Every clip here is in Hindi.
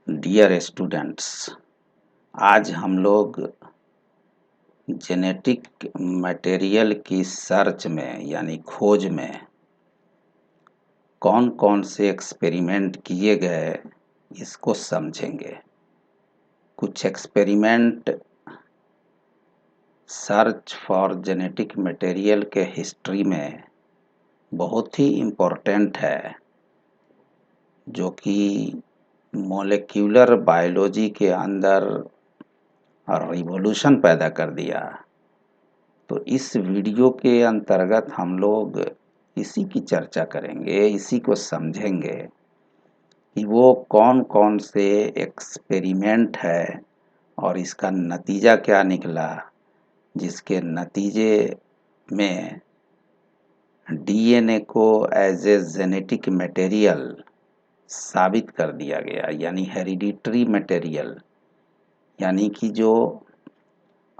डियर स्टूडेंट्स, आज हम लोग जेनेटिक मटेरियल की सर्च में यानी खोज में कौन कौन से एक्सपेरिमेंट किए गए इसको समझेंगे। कुछ experiment search for genetic material के हिस्ट्री में बहुत ही इम्पोर्टेंट है, जो कि मॉलिक्यूलर बायोलॉजी के अंदर रिवॉल्यूशन पैदा कर दिया। तो इस वीडियो के अंतर्गत हम लोग इसी की चर्चा करेंगे, इसी को समझेंगे कि वो कौन कौन से एक्सपेरिमेंट है और इसका नतीजा क्या निकला, जिसके नतीजे में डीएनए को एज ए जेनेटिक मटेरियल साबित कर दिया गया, यानी हेरिडिटरी मटेरियल, यानी कि जो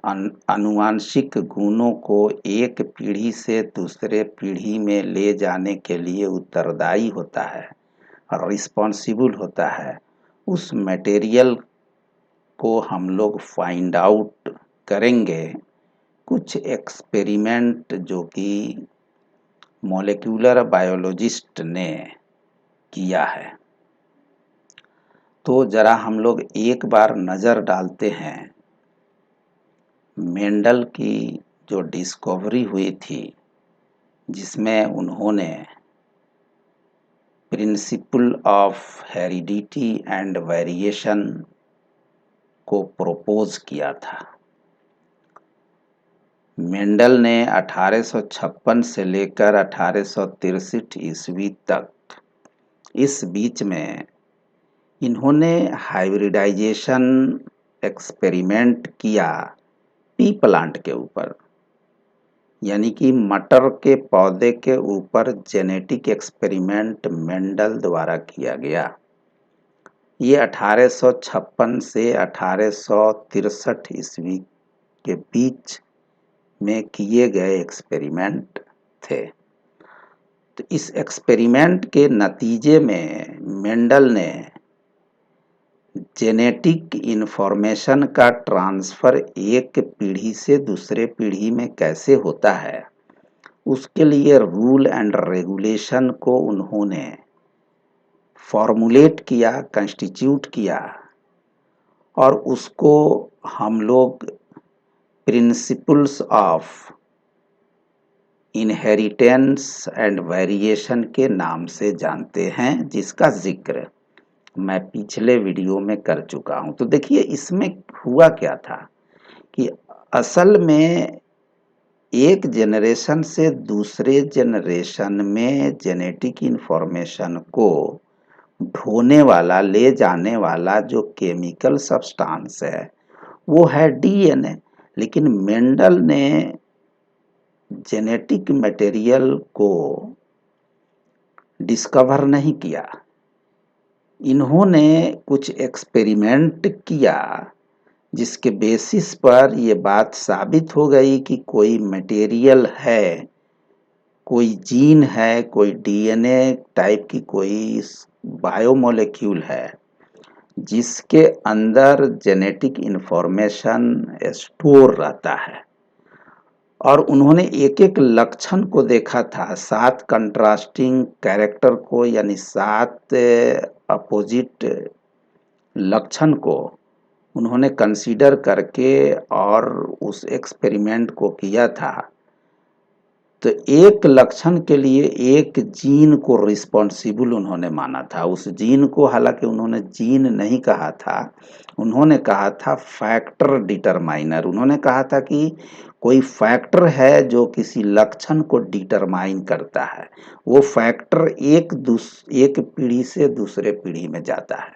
आनुवांशिक गुणों को एक पीढ़ी से दूसरे पीढ़ी में ले जाने के लिए उत्तरदायी होता है और रिस्पॉन्सिबल होता है, उस मटेरियल को हम लोग फाइंड आउट करेंगे। कुछ एक्सपेरिमेंट जो कि मॉलिक्यूलर बायोलॉजिस्ट ने किया है, तो ज़रा हम लोग एक बार नज़र डालते हैं मेंडल की जो डिस्कवरी हुई थी, जिसमें उन्होंने principle of heredity and variation को प्रपोज किया था। मेंडल ने 1856 से लेकर 1863 ईस्वी तक, इस बीच में इन्होंने हाइब्रिडाइजेशन एक्सपेरिमेंट किया पी प्लांट के ऊपर, यानी कि मटर के पौधे के ऊपर जेनेटिक एक्सपेरिमेंट मेंडल द्वारा किया गया। ये 1856 से 1863 ईस्वी के बीच में किए गए एक्सपेरिमेंट थे। तो इस एक्सपेरिमेंट के नतीजे में मेंडल ने जेनेटिक इन्फॉर्मेशन का ट्रांसफ़र एक पीढ़ी से दूसरे पीढ़ी में कैसे होता है, उसके लिए रूल एंड रेगुलेशन को उन्होंने फॉर्मुलेट किया, कंस्टिट्यूट किया, और उसको हम लोग principles of inheritance and variation के नाम से जानते हैं, जिसका जिक्र मैं पिछले वीडियो में कर चुका हूं। तो देखिए, इसमें हुआ क्या था कि असल में एक जनरेशन से दूसरे जनरेशन में जेनेटिक इन्फॉर्मेशन को ढोने वाला, ले जाने वाला जो केमिकल सब्सटेंस है वो है डीएनए। लेकिन मेंडल ने जेनेटिक मटेरियल को डिस्कवर नहीं किया। इन्होंने कुछ एक्सपेरिमेंट किया जिसके बेसिस पर ये बात साबित हो गई कि कोई मटेरियल है, कोई जीन है, कोई डीएनए टाइप की कोई बायोमोलेक्यूल है, जिसके अंदर जेनेटिक इन्फॉर्मेशन स्टोर रहता है। और उन्होंने एक एक लक्षण को देखा था, 7 कंट्रास्टिंग कैरेक्टर को, यानी 7 अपोजिट लक्षण को उन्होंने कंसीडर करके और उस एक्सपेरिमेंट को किया था। तो एक लक्षण के लिए एक जीन को रिस्पॉन्सिबल उन्होंने माना था। उस जीन को हालांकि उन्होंने जीन नहीं कहा था, उन्होंने कहा था फैक्टर डिटरमाइनर। उन्होंने कहा था कि कोई फैक्टर है जो किसी लक्षण को डिटरमाइन करता है, वो फैक्टर एक पीढ़ी से दूसरे पीढ़ी में जाता है।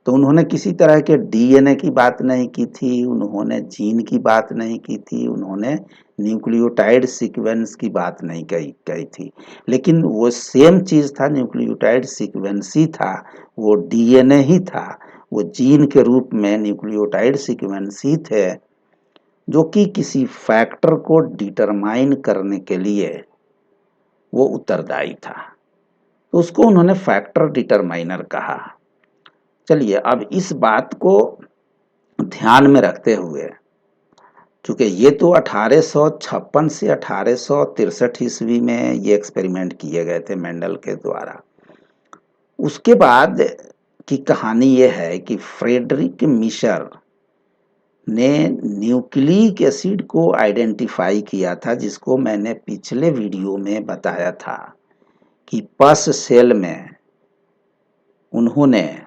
तो उन्होंने किसी तरह के डीएनए की बात नहीं की थी, उन्होंने जीन की बात नहीं की थी, उन्होंने न्यूक्लियोटाइड सीक्वेंस की बात नहीं कही थी। लेकिन वो सेम चीज़ था, न्यूक्लियोटाइड सीक्वेंस ही था, वो डीएनए ही था, वो जीन के रूप में न्यूक्लियोटाइड सीक्वेंस ही थे, जो कि किसी फैक्टर को डिटरमाइन करने के लिए वो उत्तरदायी था। तो उसको उन्होंने फैक्टर डिटरमाइनर कहा। चलिए अब इस बात को ध्यान में रखते हुए, चूंकि ये तो 1856 से 1863 ईस्वी में ये एक्सपेरिमेंट किए गए थे मेंडल के द्वारा। उसके बाद की कहानी ये है कि फ्रेडरिक मिशर ने न्यूक्लिक एसिड को आइडेंटिफाई किया था, जिसको मैंने पिछले वीडियो में बताया था कि पस सेल में उन्होंने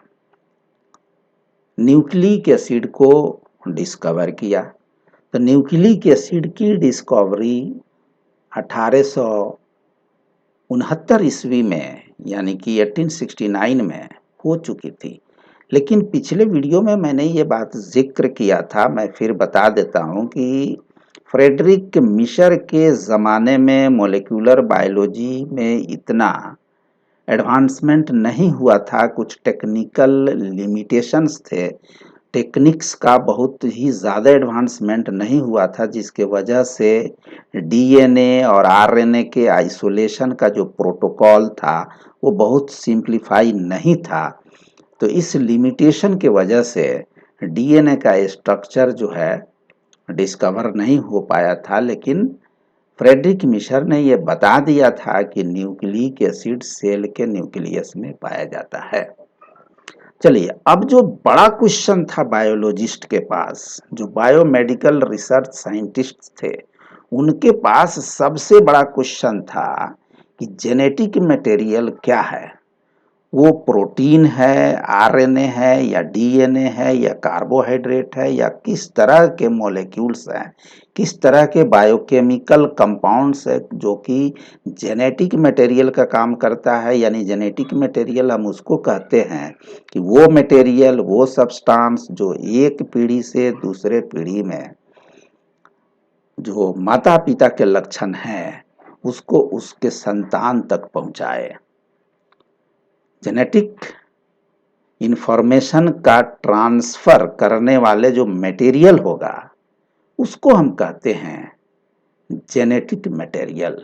न्यूक्लिक एसिड को डिस्कवर किया। तो न्यूक्लिक एसिड की डिस्कवरी 1869 ईस्वी में, यानी कि 1869 में हो चुकी थी। लेकिन पिछले वीडियो में मैंने ये बात जिक्र किया था, मैं फिर बता देता हूँ कि फ्रेडरिक मिशर के ज़माने में मॉलिक्यूलर बायोलॉजी में इतना एडवांसमेंट नहीं हुआ था, कुछ टेक्निकल लिमिटेशंस थे, टेक्निक्स का बहुत ही ज़्यादा एडवांसमेंट नहीं हुआ था, जिसके वजह से डीएनए और आरएनए के आइसोलेशन का जो प्रोटोकॉल था वो बहुत सिंप्लीफाई नहीं था। तो इस लिमिटेशन के वजह से डीएनए का स्ट्रक्चर जो है डिस्कवर नहीं हो पाया था। लेकिन फ्रेडरिक मिशर ने यह बता दिया था कि न्यूक्लिक एसिड सेल के न्यूक्लियस में पाया जाता है। चलिए अब जो बड़ा क्वेश्चन था बायोलॉजिस्ट के पास, जो बायोमेडिकल रिसर्च साइंटिस्ट थे, उनके पास सबसे बड़ा क्वेश्चन था कि जेनेटिक मटेरियल क्या है। वो प्रोटीन है, आरएनए है या डीएनए है या कार्बोहाइड्रेट है या किस तरह के मॉलिक्यूल्स हैं, किस तरह के बायोकेमिकल कंपाउंड्स है जो कि जेनेटिक मटेरियल का काम करता है। यानी जेनेटिक मटेरियल हम उसको कहते हैं कि वो मटेरियल, वो सब्सटेंस जो एक पीढ़ी से दूसरे पीढ़ी में जो माता पिता के लक्षण हैं उसको उसके संतान तक पहुंचाए। जेनेटिक इंफॉर्मेशन का ट्रांसफर करने वाले जो मटेरियल होगा उसको हम कहते हैं जेनेटिक मटेरियल।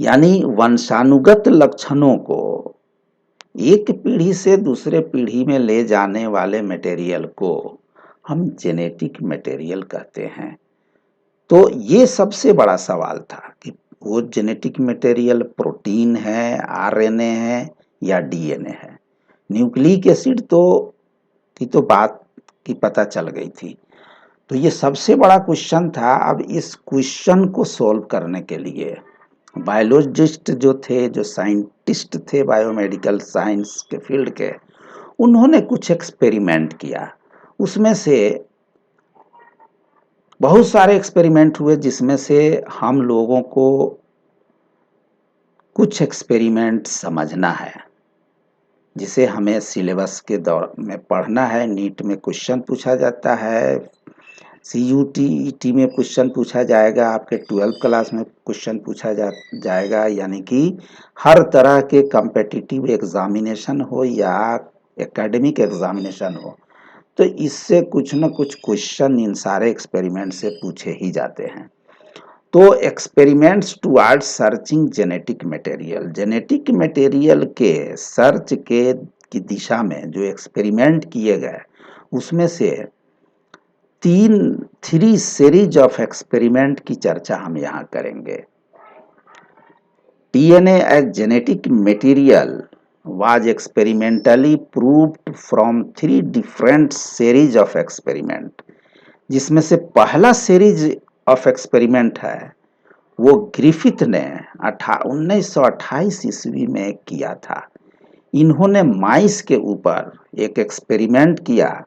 यानी वंशानुगत लक्षणों को एक पीढ़ी से दूसरे पीढ़ी में ले जाने वाले मटेरियल को हम जेनेटिक मटेरियल कहते हैं। तो ये सबसे बड़ा सवाल था कि वो जेनेटिक मटेरियल प्रोटीन है, आरएनए है या डीएनए है। न्यूक्लिक एसिड तो बात की पता चल गई थी। तो ये सबसे बड़ा क्वेश्चन था। अब इस क्वेश्चन को सॉल्व करने के लिए बायोलॉजिस्ट जो थे, जो साइंटिस्ट थे बायोमेडिकल साइंस के फील्ड के, उन्होंने कुछ एक्सपेरिमेंट किया। उसमें से बहुत सारे एक्सपेरिमेंट हुए, जिसमें से हम लोगों को कुछ एक्सपेरिमेंट समझना है, जिसे हमें सिलेबस के दौर में पढ़ना है। नीट में क्वेश्चन पूछा जाता है, सीयूटी में क्वेश्चन पूछा जाएगा, आपके 12th क्लास में क्वेश्चन पूछा जाएगा। यानी कि हर तरह के कॉम्पिटिटिव एग्जामिनेशन हो या एकेडमिक एग्जामिनेशन हो, तो इससे कुछ न कुछ क्वेश्चन इन सारे एक्सपेरिमेंट से पूछे ही जाते हैं। तो experiments towards searching genetic material, genetic material के सर्च के की दिशा में जो एक्सपेरिमेंट किए गए, उसमें से थ्री सीरीज ऑफ एक्सपेरिमेंट की चर्चा हम यहाँ करेंगे। DNA as genetic material was experimentally proved from 3 different series of experiment, जिसमें से पहला सीरीज ऑफ एक्सपेरिमेंट है वो ग्रिफिथ ने 1928 ईस्वी में किया था। इन्होंने माइस के ऊपर एक एक्सपेरिमेंट किया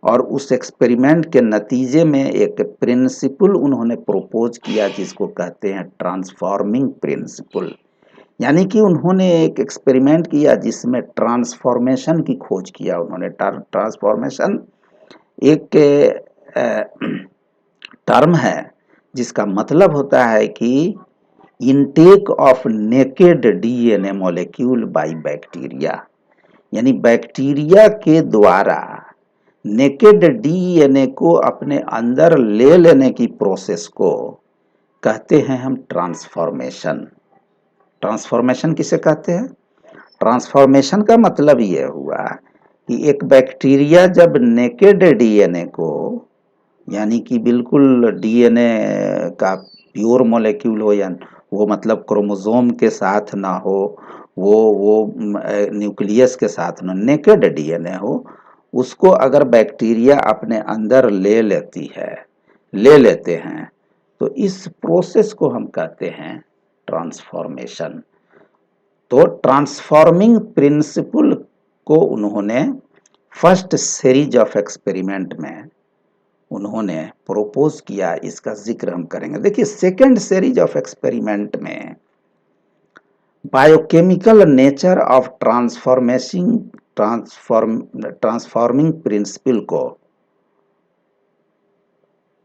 और उस एक्सपेरिमेंट के नतीजे में एक प्रिंसिपल उन्होंने प्रपोज किया, जिसको कहते हैं ट्रांसफॉर्मिंग प्रिंसिपल। यानी कि उन्होंने एक एक्सपेरिमेंट किया जिसमें ट्रांसफॉर्मेशन की खोज किया। उन्होंने ट्रांसफॉर्मेशन एक टर्म है जिसका मतलब होता है कि intake of naked DNA molecule by bacteria, यानी बैक्टीरिया के द्वारा नेकेड डीएनए को अपने अंदर ले लेने की प्रोसेस को कहते हैं हम ट्रांसफॉर्मेशन। ट्रांसफॉर्मेशन किसे कहते हैं? ट्रांसफॉर्मेशन का मतलब यह हुआ कि एक बैक्टीरिया जब नेकेड डीएनए को, यानी कि बिल्कुल डीएनए का प्योर मॉलिक्यूल हो, या वो मतलब क्रोमोसोम के साथ ना हो, वो न्यूक्लियस के साथ ना, नेकेड डीएनए हो, उसको अगर बैक्टीरिया अपने अंदर ले लेते हैं, तो इस प्रोसेस को हम कहते हैं ट्रांसफॉर्मेशन। तो ट्रांसफॉर्मिंग प्रिंसिपल को उन्होंने फर्स्ट सीरीज ऑफ एक्सपेरिमेंट में उन्होंने प्रोपोज किया, इसका जिक्र हम करेंगे। देखिए, सेकेंड सीरीज ऑफ एक्सपेरिमेंट में biochemical nature of transforming principle को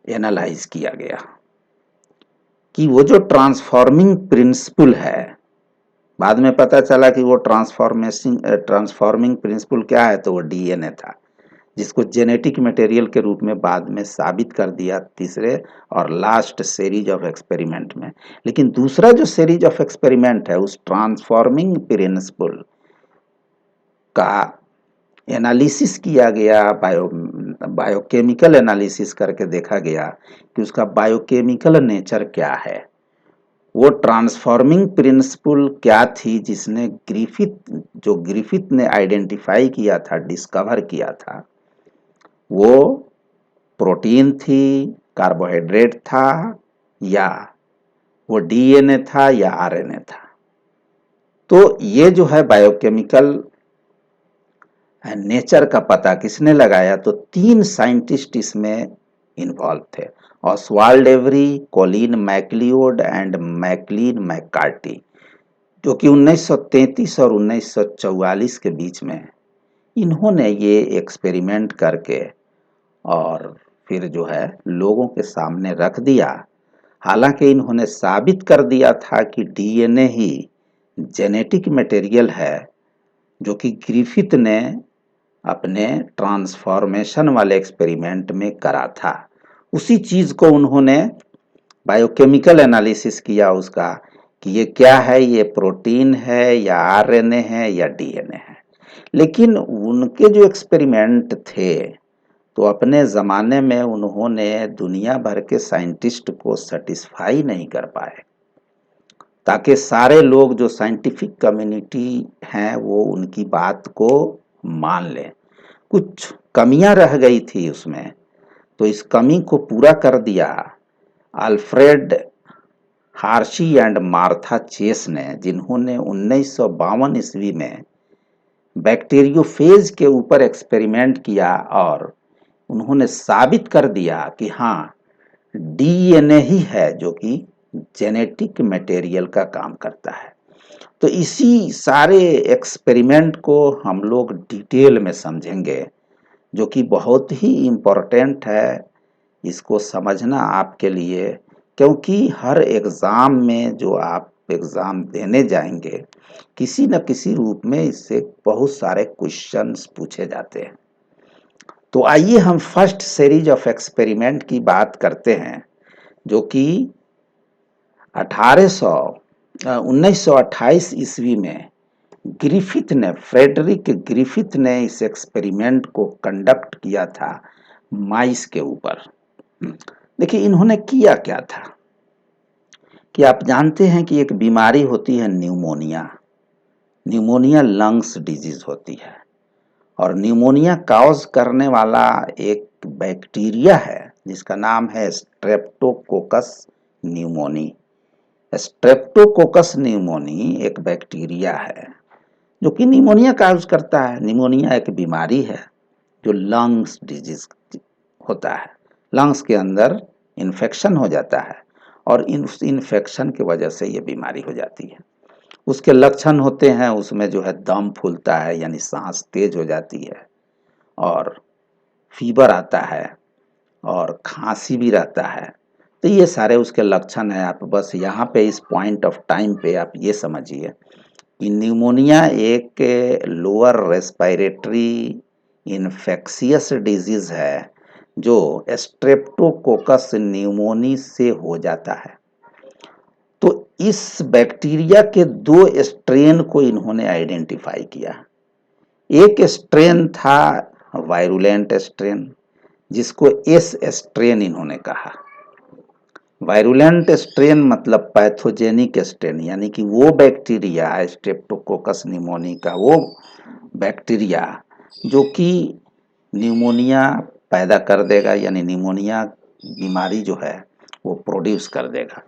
एनालाइज किया गया कि वो जो ट्रांसफॉर्मिंग प्रिंसिपल है, बाद में पता चला कि वो ट्रांसफॉर्मिंग प्रिंसिपल क्या है, तो वो डीएनए था, जिसको जेनेटिक मटेरियल के रूप में बाद में साबित कर दिया तीसरे और लास्ट सीरीज ऑफ एक्सपेरिमेंट में। लेकिन दूसरा जो सीरीज ऑफ एक्सपेरिमेंट है, उस ट्रांसफॉर्मिंग प्रिंसिपल का एनालिसिस किया गया, बायोकेमिकल एनालिसिस करके देखा गया कि उसका बायोकेमिकल नेचर क्या है। वो ट्रांसफॉर्मिंग प्रिंसिपल क्या थी जिसने ग्रिफिथ ने आइडेंटिफाई किया था, डिस्कवर किया था, वो प्रोटीन थी, कार्बोहाइड्रेट था, या वो डीएनए था या आरएनए था। तो ये जो है बायोकेमिकल नेचर का पता किसने लगाया, तो 3 साइंटिस्ट इसमें इन्वॉल्व थे, Oswald Avery, Colin MacLeod and Maclyn McCarty, जो कि 1933 और 1944 के बीच में इन्होंने ये एक्सपेरिमेंट करके और फिर जो है लोगों के सामने रख दिया। हालांकि इन्होंने साबित कर दिया था कि डीएनए ही जेनेटिक मटेरियल है, जो कि ग्रिफिथ ने अपने ट्रांसफॉर्मेशन वाले एक्सपेरिमेंट में करा था। उसी चीज को उन्होंने बायोकेमिकल एनालिसिस किया उसका, कि ये क्या है, ये प्रोटीन है या आरएनए है या डीएनए है। लेकिन उनके जो एक्सपेरिमेंट थे, तो अपने ज़माने में उन्होंने दुनिया भर के साइंटिस्ट को सेटिस्फाई नहीं कर पाए, ताकि सारे लोग जो साइंटिफिक कम्युनिटी हैं वो उनकी बात को मान लें। कुछ कमियां रह गई थी उसमें, तो इस कमी को पूरा कर दिया Alfred Hershey and Martha Chase ने, जिन्होंने 1952 ईस्वी में बैक्टीरियोफेज के ऊपर एक्सपेरिमेंट किया और उन्होंने साबित कर दिया कि हाँ, डीएनए ही है जो कि जेनेटिक मटेरियल का काम करता है। तो इसी सारे एक्सपेरिमेंट को हम लोग डिटेल में समझेंगे, जो कि बहुत ही इम्पोर्टेंट है इसको समझना आपके लिए, क्योंकि हर एग्ज़ाम में जो आप एग्ज़ाम देने जाएंगे, किसी न किसी रूप में इससे बहुत सारे क्वेश्चंस पूछे जाते हैं। तो आइए हम फर्स्ट सीरीज ऑफ एक्सपेरिमेंट की बात करते हैं, जो कि 1928 ईस्वी में फ्रेडरिक ग्रिफिथ ने इस एक्सपेरिमेंट को कंडक्ट किया था माइस के ऊपर। देखिए, इन्होंने किया क्या था कि आप जानते हैं कि एक बीमारी होती है न्यूमोनिया। न्यूमोनिया लंग्स डिजीज होती है, और न्यूमोनिया कॉज करने वाला एक बैक्टीरिया है जिसका नाम है स्ट्रेप्टोकोकस न्यूमोनी। स्ट्रेप्टोकोकस न्यूमोनी एक बैक्टीरिया है जो कि निमोनिया काज करता है। निमोनिया एक बीमारी है जो लंग्स डिजीज होता है। लंग्स के अंदर इन्फेक्शन हो जाता है और उस इन्फेक्शन की वजह से ये बीमारी हो जाती है। उसके लक्षण होते हैं, उसमें जो है दम फूलता है, यानी सांस तेज हो जाती है, और फीवर आता है, और खांसी भी रहता है। तो ये सारे उसके लक्षण हैं। आप बस यहाँ पे इस पॉइंट ऑफ टाइम पे आप ये समझिए कि न्यूमोनिया एक लोअर रेस्पिरेटरी इन्फेक्शियस डिजीज है जो स्ट्रेप्टोकोकस न्यूमोनी से हो जाता है। तो इस बैक्टीरिया के 2 स्ट्रेन को इन्होंने आइडेंटिफाई किया एक स्ट्रेन था वायरुलेंट स्ट्रेन, जिसको एस स्ट्रेन इन्होंने कहा। वायरुलेंट स्ट्रेन मतलब पैथोजेनिक स्ट्रेन, यानी कि वो बैक्टीरिया स्ट्रेप्टोकोकस निमोनी का वो बैक्टीरिया जो कि न्यूमोनिया पैदा कर देगा, यानी निमोनिया बीमारी जो है वो प्रोड्यूस कर देगा।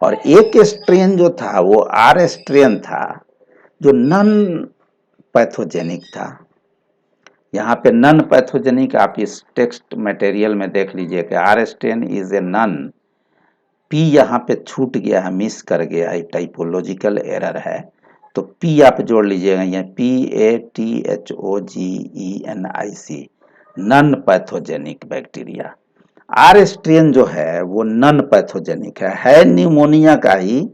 और एक स्ट्रेन जो था वो आर स्ट्रेन था, जो नॉन पैथोजेनिक था। यहाँ पे नॉन पैथोजेनिक आप इस टेक्स्ट मटेरियल में देख लीजिए कि R strain is a non, P यहाँ पे छूट गया है, मिस कर गया है, टाइपोलॉजिकल एरर है, तो पी आप जोड़ लीजिएगा, ये PATHOGENIC, non pathogenic bacteria. R strain जो है वो नॉन पैथोजेनिक है न्यूमोनिया का ही,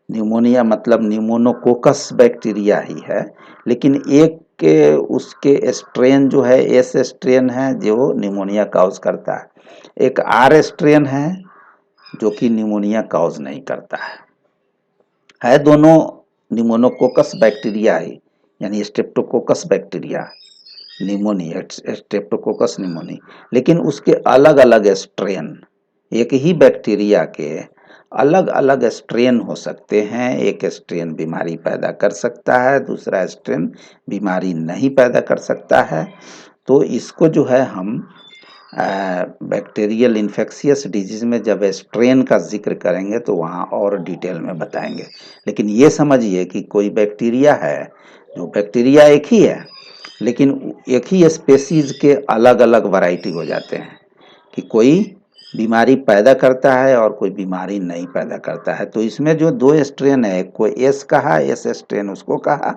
न्यूमोनिया मतलब न्यूमोनोकोकस बैक्टीरिया ही है, लेकिन एक के उसके स्ट्रेन जो है एस स्ट्रेन है जो न्यूमोनिया काउज करता है, एक आर स्ट्रेन है जो कि न्यूमोनिया काउज नहीं करता है दोनों न्यूमोनोकोकस बैक्टीरिया ही, यानी Streptococcus bacteria pneumoniae, Streptococcus pneumoniae, लेकिन उसके अलग अलग स्ट्रेन, एक ही बैक्टीरिया के अलग अलग स्ट्रेन हो सकते हैं। एक स्ट्रेन बीमारी पैदा कर सकता है, दूसरा स्ट्रेन बीमारी नहीं पैदा कर सकता है। तो इसको जो है हम बैक्टीरियल इन्फेक्शियस डिजीज में जब स्ट्रेन का जिक्र करेंगे तो वहाँ और डिटेल में बताएंगे। लेकिन ये समझिए कि कोई बैक्टीरिया है, जो बैक्टीरिया एक ही है लेकिन एक ही स्पेसीज के अलग अलग वैरायटी हो जाते हैं, कि कोई बीमारी पैदा करता है और कोई बीमारी नहीं पैदा करता है। तो इसमें जो दो स्ट्रेन है, कोई एस कहा, एस स्ट्रेन उसको कहा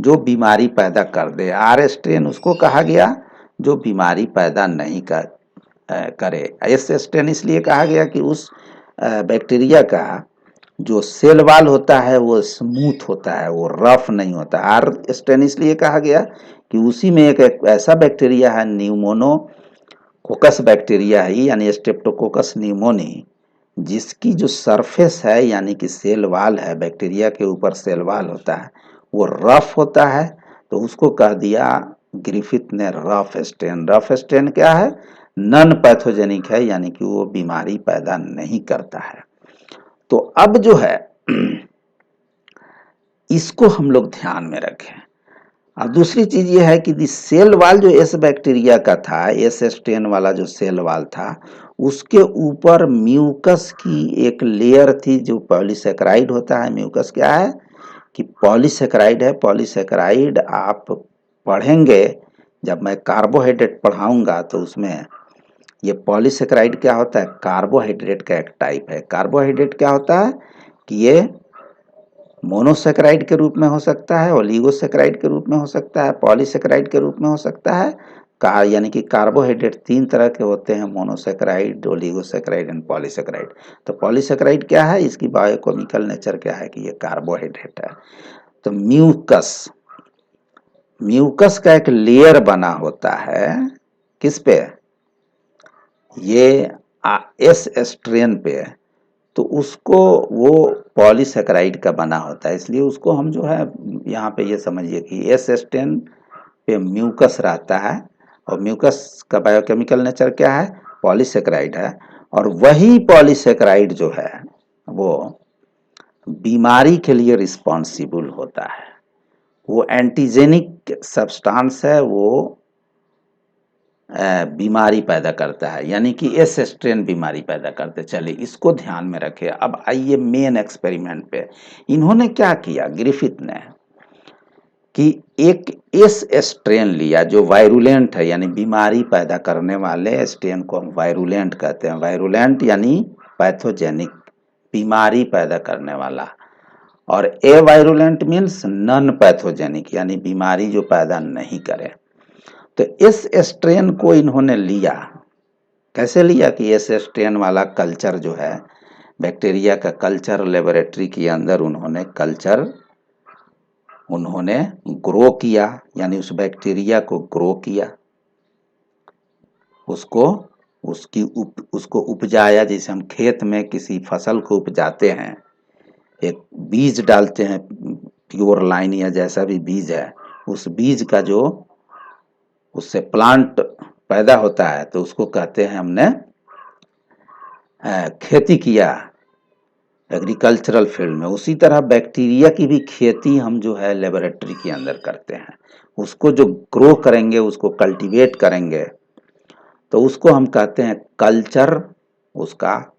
जो बीमारी पैदा कर दे, आर स्ट्रेन उसको कहा गया जो बीमारी पैदा नहीं करे। एस स्ट्रेन इसलिए कहा गया कि उस बैक्टीरिया का जो सेल वाल होता है वो स्मूथ होता है, वो रफ नहीं होता। आर स्ट्रेन इसलिए कहा गया कि उसी में एक ऐसा बैक्टीरिया है न्यूमोनोकोकस बैक्टीरिया ही, यानी स्ट्रेप्टोकोकस न्यूमोनी, जिसकी जो सरफेस है यानी कि सेल वाल है, बैक्टीरिया के ऊपर सेल वाल होता है, वो रफ होता है। तो उसको कह दिया ग्रिफिथ ने रफ स्ट्रेन। रफ स्ट्रेन क्या है? नॉन पैथोजेनिक है, यानी कि वो बीमारी पैदा नहीं करता है। तो अब जो है इसको हम लोग ध्यान में रखें। अब दूसरी चीज ये है कि सेल वाल जो एस बैक्टीरिया का था, एस स्ट्रेन वाला जो सेल वाल था, उसके ऊपर म्यूकस की एक लेयर थी जो पॉलीसेकेराइड होता है। म्यूकस क्या है? कि पॉलीसेकेराइड है। पॉलीसेकेराइड आप पढ़ेंगे, जब मैं कार्बोहाइड्रेट पढ़ाऊंगा तो उसमें ये पॉलीसेकेराइड क्या होता है? कार्बोहाइड्रेट का एक टाइप है। कार्बोहाइड्रेट क्या होता है कि ये मोनोसेकेराइड के रूप में हो सकता है, ओलिगोसेकेराइड के रूप में हो सकता है, पॉलीसेकेराइड के रूप में हो सकता है। यानी कि कार्बोहाइड्रेट तीन तरह के होते हैं, मोनोसेकेराइड, ओलिगोसेकेराइड एंड पॉलीसेकेराइड। तो पॉलीसेकेराइड क्या है? इसकी बायोकेमिकल नेचर क्या है कि ये कार्बोहाइड्रेट है। तो म्यूकस, म्यूकस का एक लेयर बना होता है किस पे? ये एस स्ट्रेन पे। तो उसको वो पॉलीसेकेराइड का बना होता है, इसलिए उसको हम जो है यहाँ पे ये समझिए कि एस स्ट्रेन पे म्यूकस रहता है, और म्यूकस का बायोकेमिकल नेचर क्या है? पॉलीसेकेराइड है। और वही पॉलीसेकेराइड जो है वो बीमारी के लिए रिस्पॉन्सिबल होता है। वो एंटीजेनिक सब्सटेंस है, वो बीमारी पैदा करता है, यानी कि एस स्ट्रेन बीमारी पैदा करते। चलिए इसको ध्यान में रखें। अब आइए मेन एक्सपेरिमेंट पे। इन्होंने क्या किया ग्रिफिथ ने कि एक एस स्ट्रेन लिया जो वायरुलेंट है, यानी बीमारी पैदा करने वाले स्ट्रेन को हम वायरुलेंट कहते हैं। वायरुलेंट यानी पैथोजेनिक, बीमारी पैदा करने वाला। और ए वायरुलेंट मीन्स नॉन पैथोजेनिक, यानी बीमारी जो पैदा नहीं करे। तो इस स्ट्रेन को इन्होंने लिया। कैसे लिया? कि इस स्ट्रेन वाला कल्चर जो है, बैक्टीरिया का कल्चर लेबोरेटरी के अंदर उन्होंने ग्रो किया, यानी उस बैक्टीरिया को ग्रो किया, उसको उपजाया। जैसे हम खेत में किसी फसल को उपजाते हैं, एक बीज डालते हैं, प्योर लाइन या जैसा भी बीज है, उस बीज का जो उससे प्लांट पैदा होता है तो उसको कहते हैं हमने खेती किया एग्रीकल्चरल फील्ड में। उसी तरह बैक्टीरिया की भी खेती हम जो है लेबोरेटरी के अंदर करते हैं। उसको जो ग्रो करेंगे, उसको कल्टीवेट करेंगे, तो उसको हम कहते हैं कल्चर, उसका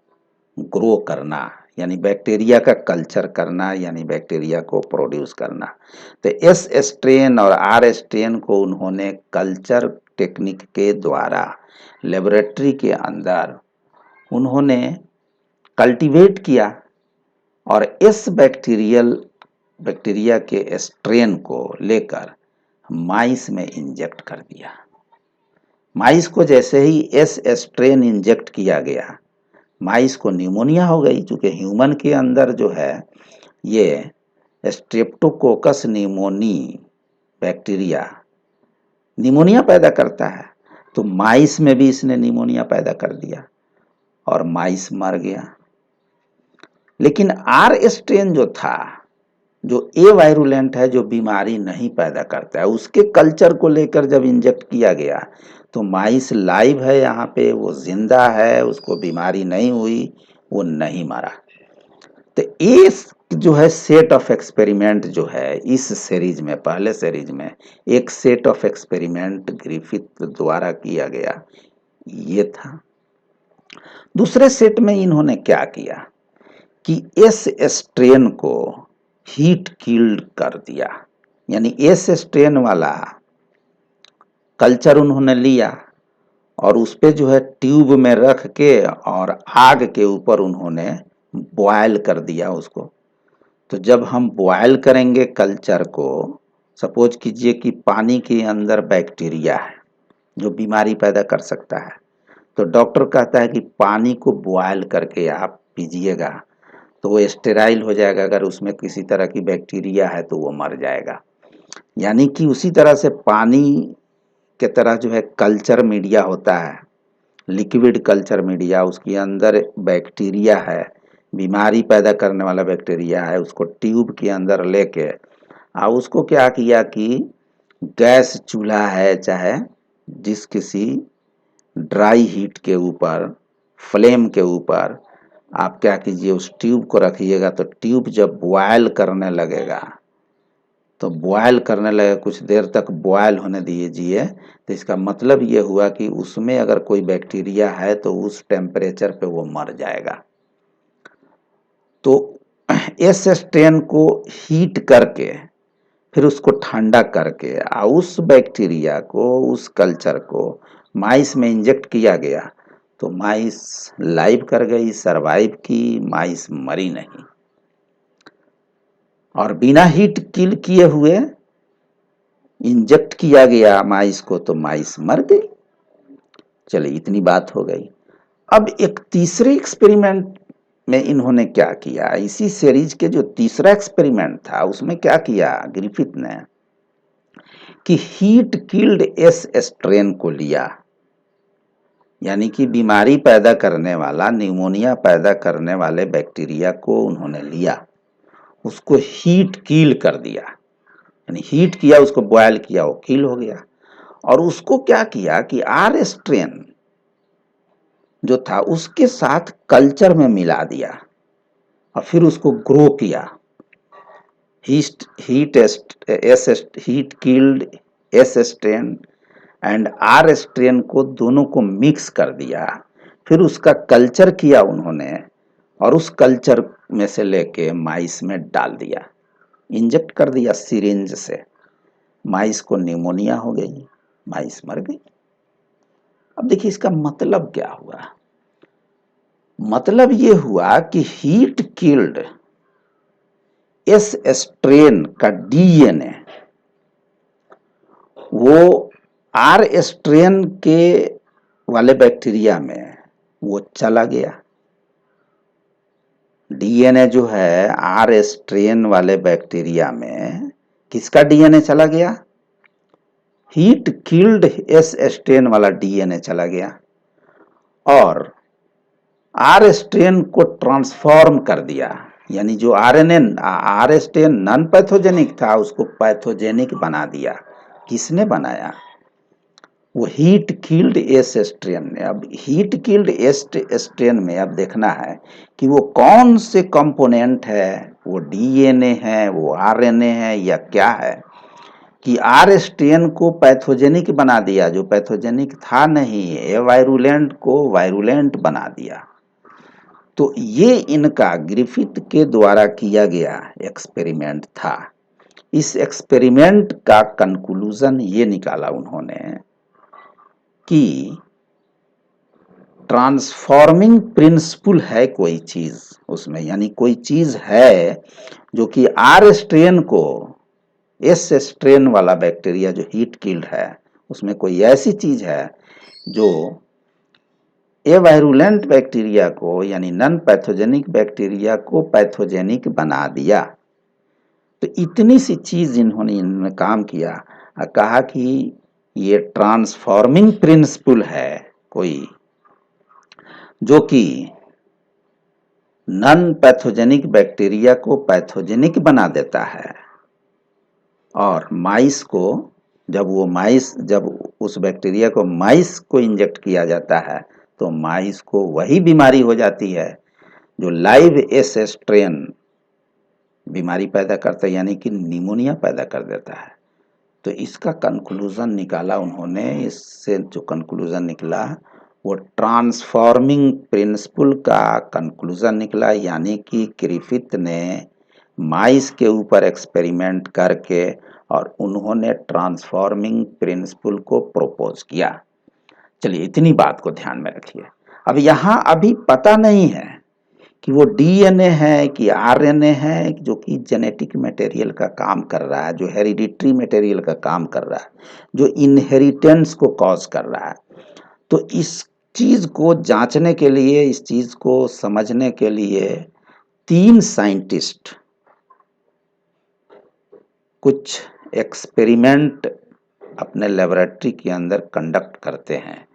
ग्रो करना, यानी बैक्टीरिया का कल्चर करना, यानी बैक्टीरिया को प्रोड्यूस करना। तो एस स्ट्रेन और आर स्ट्रेन को उन्होंने कल्चर टेक्निक के द्वारा लेबोरेटरी के अंदर उन्होंने कल्टीवेट किया और इस बैक्टीरिया के स्ट्रेन को लेकर माइस में इंजेक्ट कर दिया। माइस को जैसे ही एस स्ट्रेन इंजेक्ट किया गया, माइस को न्यूमोनिया हो गई। चूंकि ह्यूमन के अंदर जो है ये स्ट्रेप्टोकोकस न्यूमोनी बैक्टीरिया निमोनिया पैदा करता है, तो माइस में भी इसने निमोनिया पैदा कर दिया और माइस मर गया। लेकिन आर स्ट्रेन जो था, जो ए वायरुलेंट है, जो बीमारी नहीं पैदा करता है, उसके कल्चर को लेकर जब इंजेक्ट किया गया तो माइस लाइव है, यहाँ पे वो जिंदा है, उसको बीमारी नहीं हुई, वो नहीं मरा। तो ये जो है सेट ऑफ एक्सपेरिमेंट जो है इस सीरीज में, पहले सीरीज में एक सेट ऑफ एक्सपेरिमेंट ग्रिफिथ द्वारा किया गया, ये था। दूसरे सेट में इन्होंने क्या किया कि एस स्ट्रेन को हीट किल्ड कर दिया, यानी एस स्ट्रेन वाला कल्चर उन्होंने लिया और उस पे जो है ट्यूब में रख के और आग के ऊपर उन्होंने बॉयल कर दिया उसको। तो जब हम बॉयल करेंगे कल्चर को, सपोज कीजिए कि पानी के अंदर बैक्टीरिया है जो बीमारी पैदा कर सकता है, तो डॉक्टर कहता है कि पानी को बॉयल करके आप पीजिएगा तो वो स्टेराइल हो जाएगा, अगर उसमें किसी तरह की बैक्टीरिया है तो वो मर जाएगा। यानी कि उसी तरह से पानी के तरह जो है कल्चर मीडिया होता है, लिक्विड कल्चर मीडिया, उसके अंदर बैक्टीरिया है, बीमारी पैदा करने वाला बैक्टीरिया है, उसको ट्यूब के अंदर लेके उसको क्या किया कि गैस चूल्हा है चाहे जिस किसी ड्राई हीट के ऊपर, फ्लेम के ऊपर आप क्या कीजिए, उस ट्यूब को रखिएगा। तो ट्यूब जब बॉयल करने लगेगा, तो बॉयल करने लगे, कुछ देर तक बॉयल होने दीजिए, तो इसका मतलब ये हुआ कि उसमें अगर कोई बैक्टीरिया है तो उस टेम्परेचर पे वो मर जाएगा। तो एस स्ट्रेन को हीट करके फिर उसको ठंडा करके उस बैक्टीरिया को, उस कल्चर को माइस में इंजेक्ट किया गया, तो माइस लाइव कर गई, सरवाइव की, माइस मरी नहीं। और बिना हीट किल किए हुए इंजेक्ट किया गया माइस को, तो माइस मर गई। चलिए इतनी बात हो गई। अब एक तीसरे एक्सपेरिमेंट में इन्होंने क्या किया, इसी सीरीज के जो तीसरा एक्सपेरिमेंट था उसमें क्या किया ग्रिफिथ ने कि हीट किल्ड एस स्ट्रेन को लिया, यानी कि बीमारी पैदा करने वाला, न्यूमोनिया पैदा करने वाले बैक्टीरिया को उन्होंने लिया, उसको हीट किल कर दिया, यानी हीट किया, उसको बॉयल किया, वो किल हो गया। और उसको क्या किया कि आर स्ट्रेन जो था उसके साथ कल्चर में मिला दिया और फिर उसको ग्रो किया। Heat killed S strain and R strain को दोनों को मिक्स कर दिया, फिर उसका कल्चर किया उन्होंने और उस कल्चर में से लेके माइस में डाल दिया, इंजेक्ट कर दिया सिरिंज से। माइस को निमोनिया हो गई, माइस मर गई। अब देखिए इसका मतलब क्या हुआ, मतलब ये हुआ कि हीट किल्ड एस स्ट्रेन का डीएनए वो आर स्ट्रेन के वाले बैक्टीरिया में वो चला गया। डीएनए जो है आर स्ट्रेन वाले बैक्टीरिया में किसका डीएनए चला गया, हीट किल्ड एस स्ट्रेन वाला डीएनए चला गया और आर स्ट्रेन को ट्रांसफॉर्म कर दिया। यानी जो आर-स्टेन नॉन पैथोजेनिक था उसको पैथोजेनिक बना दिया। किसने बनाया? वो हीट किल्ड एस स्ट्रेन ने। अब हीट किल्ड एस स्ट्रेन में अब देखना है कि वो कौन से कंपोनेंट है, वो डीएनए है, वो आरएनए है या क्या है, कि आर स्ट्रेन को पैथोजेनिक बना दिया, जो पैथोजेनिक था नहीं, ए वायरुलेंट को वायरुलेंट बना दिया। तो ये इनका ग्रिफिथ के द्वारा किया गया एक्सपेरिमेंट था। इस एक्सपेरिमेंट का कंक्लूजन ये निकाला उन्होंने कि ट्रांसफॉर्मिंग प्रिंसिपल है कोई चीज उसमें, यानी कोई चीज है जो कि आर स्ट्रेन को एस स्ट्रेन वाला बैक्टीरिया जो हीट किल्ड है उसमें कोई ऐसी चीज है जो ए वायरुलेंट बैक्टीरिया को यानी नॉन पैथोजेनिक बैक्टीरिया को पैथोजेनिक बना दिया। तो इतनी सी चीज इन्होंने काम किया और कहा कि ये ट्रांसफॉर्मिंग प्रिंसिपल है कोई जो कि नॉन पैथोजेनिक बैक्टीरिया को पैथोजेनिक बना देता है। और माइस को जब उस बैक्टीरिया को माइस को इंजेक्ट किया जाता है तो माइस को वही बीमारी हो जाती है जो लाइव एस स्ट्रेन बीमारी पैदा करता है, यानी कि निमोनिया पैदा कर देता है। तो इसका कंक्लूजन निकाला उन्होंने। इससे जो कंक्लूजन निकला वो ट्रांसफॉर्मिंग प्रिंसिपल का कंक्लूजन निकला, यानी कि ग्रिफिथ ने माइस के ऊपर एक्सपेरिमेंट करके और उन्होंने ट्रांसफॉर्मिंग प्रिंसिपल को प्रपोज किया। चलिए इतनी बात को ध्यान में रखिए। अब यहाँ अभी पता नहीं है कि वो डीएनए है कि आरएनए है जो कि जेनेटिक मटेरियल का काम कर रहा है, जो हेरिडिटरी मटेरियल का काम कर रहा है, जो इनहेरिटेंस को कॉज कर रहा है। तो इस चीज को जांचने के लिए, इस चीज को समझने के लिए 3 साइंटिस्ट कुछ एक्सपेरिमेंट अपने लेबोरेटरी के अंदर कंडक्ट करते हैं।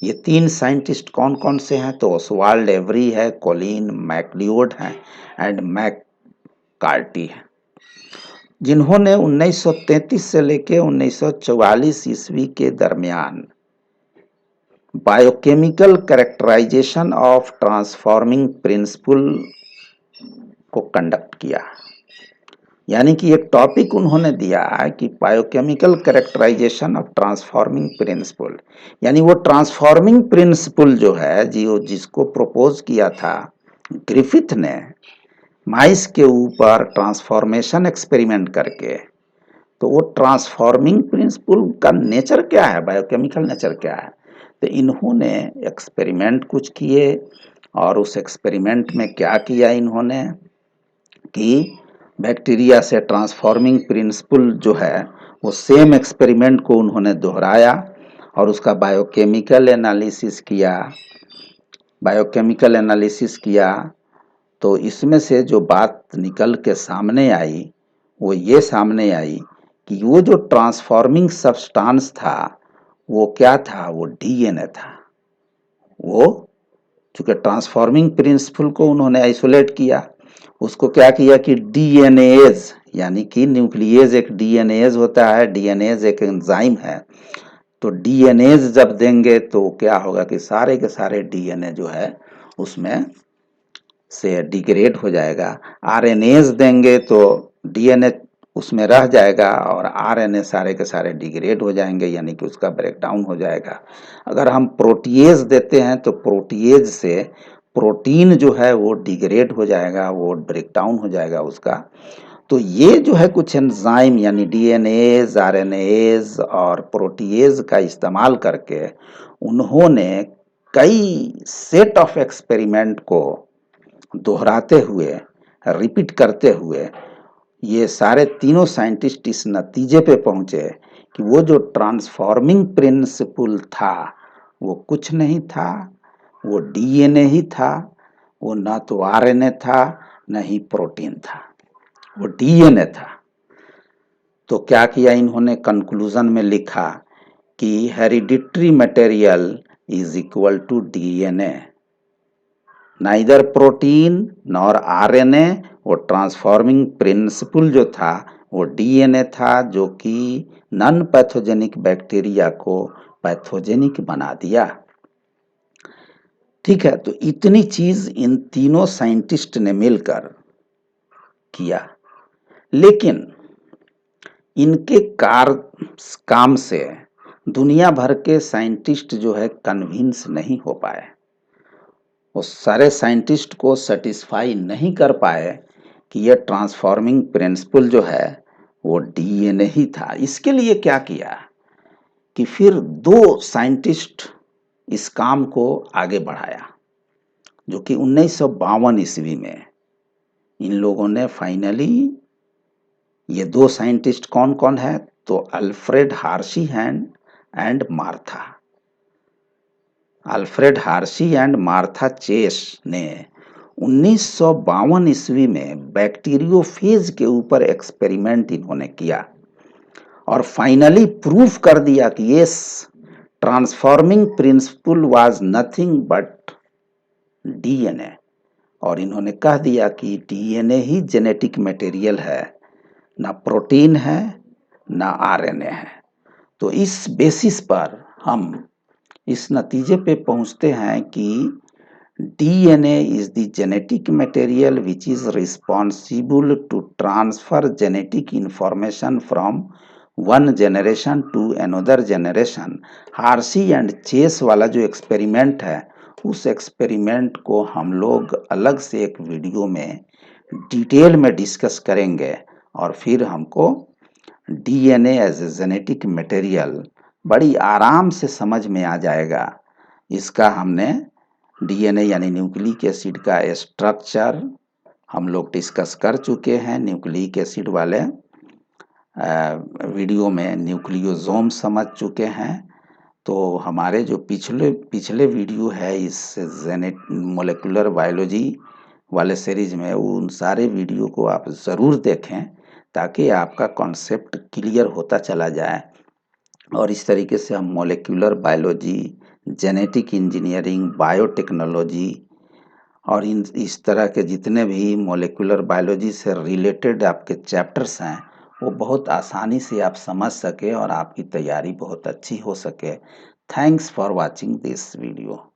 ये 3 साइंटिस्ट कौन कौन से हैं? तो ओसवाल्ड एवरी है, कॉलिन मैकलियोड है एंड मैककार्टी है, जिन्होंने 1933 से लेके 1944 ईस्वी के दरमियान biochemical characterization of transforming principle को कंडक्ट किया। यानी कि एक टॉपिक उन्होंने दिया कि biochemical characterization of transforming principle, यानी वो ट्रांसफॉर्मिंग प्रिंसिपल जो है जिसको प्रपोज किया था ग्रिफिथ ने माइस के ऊपर ट्रांसफॉर्मेशन एक्सपेरिमेंट करके, तो वो ट्रांसफॉर्मिंग प्रिंसिपल का नेचर क्या है, बायोकेमिकल नेचर क्या है। तो इन्होंने एक्सपेरिमेंट कुछ किए और उस एक्सपेरिमेंट में क्या किया इन्होंने कि बैक्टीरिया से ट्रांसफॉर्मिंग प्रिंसिपल जो है वो सेम एक्सपेरिमेंट को उन्होंने दोहराया और उसका बायोकेमिकल एनालिसिस किया। तो इसमें से जो बात निकल के सामने आई वो ये सामने आई कि वो जो ट्रांसफॉर्मिंग सब्सटेंस था वो क्या था, वो डीएनए था। वो चूंकि ट्रांसफॉर्मिंग प्रिंसिपल को उन्होंने आइसोलेट किया, उसको क्या किया कि डीएनएज, यानी कि न्यूक्लियेज एक डीएनएज होता है, डीएनएज एक एंजाइम है। तो डीएनएज जब देंगे तो क्या होगा कि सारे के सारे डीएनए जो है उसमें से डिग्रेड हो जाएगा। आरएनएज देंगे तो डीएनए उसमें रह जाएगा और आरएनए सारे के सारे डिग्रेड हो जाएंगे, यानी कि उसका ब्रेकडाउन हो जाएगा। अगर हम प्रोटीएज देते हैं तो प्रोटीएज से प्रोटीन जो है वो डिग्रेड हो जाएगा, वो ब्रेकडाउन हो जाएगा उसका। तो ये जो है कुछ एंजाइम यानी डीएनएज, आरएनएज और प्रोटीएज का इस्तेमाल करके उन्होंने कई सेट ऑफ एक्सपेरिमेंट को दोहराते हुए, रिपीट करते हुए, ये सारे तीनों साइंटिस्ट इस नतीजे पे पहुंचे कि वो जो ट्रांसफॉर्मिंग प्रिंसिपल था वो कुछ नहीं था, वो डीएनए ही था। वो ना तो आरएनए था न ही प्रोटीन था, वो डीएनए था। तो क्या किया इन्होंने, कंक्लूजन में लिखा कि hereditary material is equal to DNA, neither protein nor RNA, वो ट्रांसफॉर्मिंग प्रिंसिपल जो था वो डीएनए था, जो कि नॉन पैथोजेनिक बैक्टीरिया को पैथोजेनिक बना दिया। ठीक है, तो इतनी चीज इन तीनों साइंटिस्ट ने मिलकर किया, लेकिन इनके काम से दुनिया भर के साइंटिस्ट जो है कन्विंस नहीं हो पाए। वो सारे साइंटिस्ट को सेटिस्फाई नहीं कर पाए कि यह ट्रांसफॉर्मिंग प्रिंसिपल जो है वो डीएनए ही था। इसके लिए क्या किया कि फिर दो साइंटिस्ट इस काम को आगे बढ़ाया, जो कि 1952 ईस्वी में इन लोगों ने फाइनली, ये दो साइंटिस्ट कौन कौन है, तो Alfred Hershey and Martha, Alfred Hershey and Martha Chase ने 1952 ईस्वी में बैक्टीरियोफेज के ऊपर एक्सपेरिमेंट इन्होंने किया और फाइनली प्रूफ कर दिया कि yes, transforming principle was nothing but DNA. और इन्होंने कह दिया कि डीएनए ही जेनेटिक मटेरियल है, ना प्रोटीन है ना आरएनए है। तो इस बेसिस पर हम इस नतीजे पे पहुंचते हैं कि DNA is the genetic material which is responsible to transfer genetic information from one generation to another generation. Hershey and Chase वाला जो एक्सपेरिमेंट है, उस एक्सपेरिमेंट को हम लोग अलग से एक वीडियो में डिटेल में डिस्कस करेंगे और फिर हमको DNA as a genetic material बड़ी आराम से समझ में आ जाएगा। इसका हमने डीएनए यानी न्यूक्लिक एसिड का स्ट्रक्चर हम लोग डिस्कस कर चुके हैं। न्यूक्लिक एसिड वाले वीडियो में न्यूक्लियोसोम समझ चुके हैं। तो हमारे जो पिछले पिछले वीडियो है इस मोलेकुलर बायोलॉजी वाले सीरीज में, उन सारे वीडियो को आप ज़रूर देखें ताकि आपका कॉन्सेप्ट क्लियर होता चला जाए। और इस तरीके से हम molecular biology, genetic engineering, biotechnology और इस तरह के जितने भी मोलेकुलर बायोलॉजी से रिलेटेड आपके चैप्टर्स हैं, वो बहुत आसानी से आप समझ सके और आपकी तैयारी बहुत अच्छी हो सके। Thanks for watching this video.